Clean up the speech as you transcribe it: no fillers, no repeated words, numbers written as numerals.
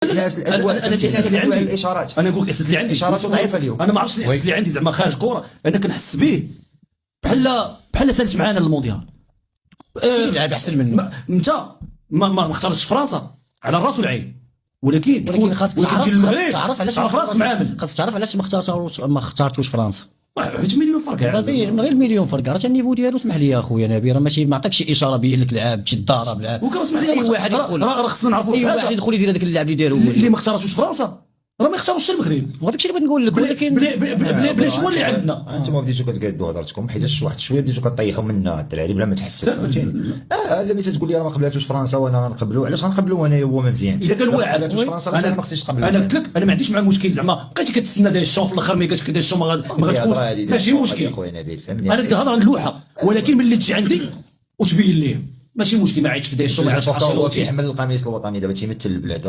الناس الاجواء الاشارات. انا نقول لك الاساس اللي عندي اشارات ضعيفه اليوم. انا ما عرفتش الاساس اللي عندي زعما خارج كره، انا كنحس به بحال سالت معانا للمونديال. يلعب احسن منه. انت ما اختارتش فرنسا على الراس والعين، ولكن خاصك تعرف علاش ما اختارتوش فرنسا. حيت مليون فرق غير مليون فرق. راه النيفو ديالو اسمح لي يا اخويا نبيل، راه ماشي ما عطاكش شي اشاره بين لك لعاب شي ضارب لعاب. وكان اسمح لي اي واحد يدخل، راه خصنا نعرفوا اي واحد يدخل يدير هذاك اللعب اللي داروا هو اللي ما اختارتوش فرنسا راه ما يختاروش المغرب. وهذاك الشيء اللي بغيت نقول لك. ولكن بلا شو اللي عندنا انتم بديتوا كتقادوا هضرتكم حيت واحد شويه بديتوا كطيحوا منا الدراري بلا ما تحسوا فهمتيني. لا ملي تقول لي راه ما قبلاتوش فرنسا وانا غنقبلوا، علاش غنقبلوا انا هو ما مزيانش؟ اذا كان واعر فرنسا راه ما خصنيش تقبل. انا قلت لك انا ما عنديش مع المشكل زعما بقيتي كتسنى داير الشوف في الاخر ما جاتش كدير الشوف ما غتكونش ماشي مشكل. انا كنهضر عن اللوحه، ولكن ملي تجي عندي وتبين ليه ماشي مشكل. ما عيطش كدير الشوف ما عيطش هو كيحمل القميص الوطني دابا تيمثل البلاد.